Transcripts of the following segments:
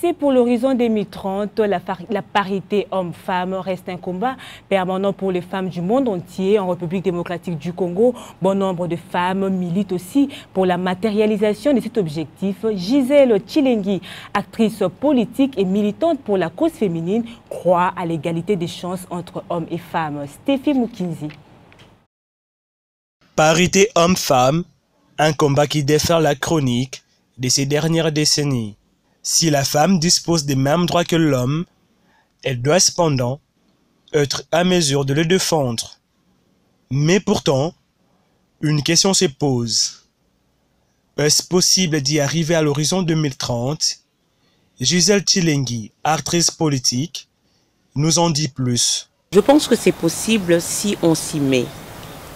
C'est pour l'horizon 2030, la parité homme-femme reste un combat permanent pour les femmes du monde entier. En République démocratique du Congo, bon nombre de femmes militent aussi pour la matérialisation de cet objectif. Gisèle Tshilengui, actrice politique et militante pour la cause féminine, croit à l'égalité des chances entre hommes et femmes. Stéphie Mukinzi. Parité homme-femme, un combat qui défère la chronique de ces dernières décennies. Si la femme dispose des mêmes droits que l'homme, elle doit cependant être à mesure de le défendre. Mais pourtant, une question se pose. Est-ce possible d'y arriver à l'horizon 2030? Gisèle Tshilengui, actrice politique, nous en dit plus. Je pense que c'est possible si on s'y met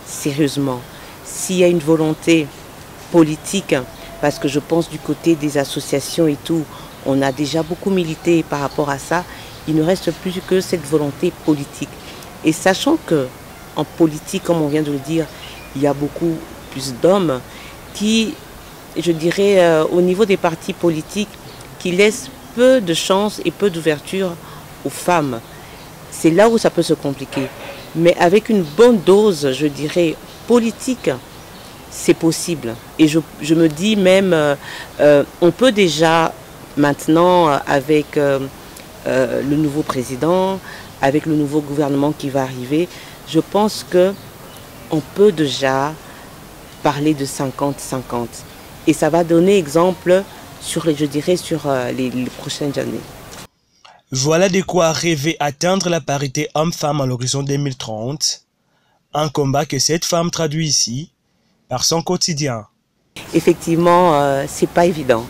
sérieusement, s'il y a une volonté politique. Parce que je pense du côté des associations et tout, on a déjà beaucoup milité par rapport à ça. Il ne reste plus que cette volonté politique. Et sachant qu'en politique, comme on vient de le dire, il y a beaucoup plus d'hommes qui, je dirais, au niveau des partis politiques, qui laissent peu de chance et peu d'ouverture aux femmes. C'est là où ça peut se compliquer. Mais avec une bonne dose, je dirais, politique, c'est possible. Et je me dis même, on peut déjà maintenant, avec le nouveau président, avec le nouveau gouvernement qui va arriver, je pense qu'on peut déjà parler de 50-50. Et ça va donner exemple sur les prochaines années. Voilà de quoi rêver atteindre la parité homme-femme à l'horizon 2030. Un combat que cette femme traduit ici par son quotidien. Effectivement, c'est pas évident.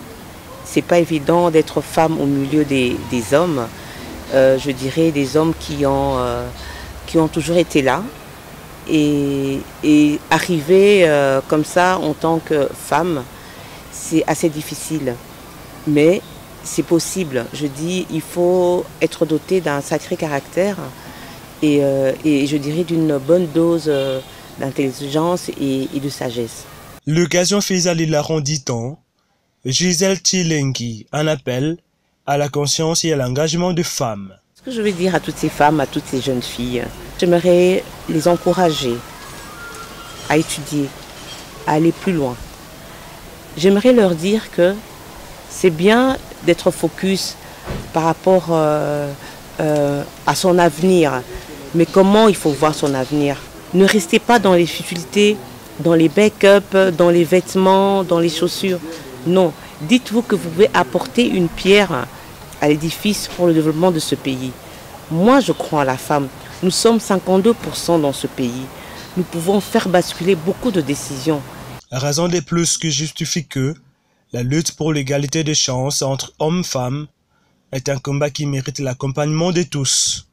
C'est pas évident d'être femme au milieu des hommes. Je dirais des hommes qui ont toujours été là. Et arriver comme ça en tant que femme, c'est assez difficile. Mais c'est possible. Je dis, il faut être doté d'un sacré caractère et je dirais d'une bonne dose d'intelligence et de sagesse. L'occasion faisait l'arronditant. Gisèle Tshilengui, un appel à la conscience et à l'engagement des femmes. Ce que je veux dire à toutes ces femmes, à toutes ces jeunes filles, j'aimerais les encourager à étudier, à aller plus loin. J'aimerais leur dire que c'est bien d'être focus par rapport à son avenir, mais comment il faut voir son avenir. Ne restez pas dans les futilités, dans les make-up, dans les vêtements, dans les chaussures. Non, dites-vous que vous pouvez apporter une pierre à l'édifice pour le développement de ce pays. Moi, je crois à la femme. Nous sommes 52% dans ce pays. Nous pouvons faire basculer beaucoup de décisions. Raison de plus que justifie que la lutte pour l'égalité des chances entre hommes et femmes est un combat qui mérite l'accompagnement de tous.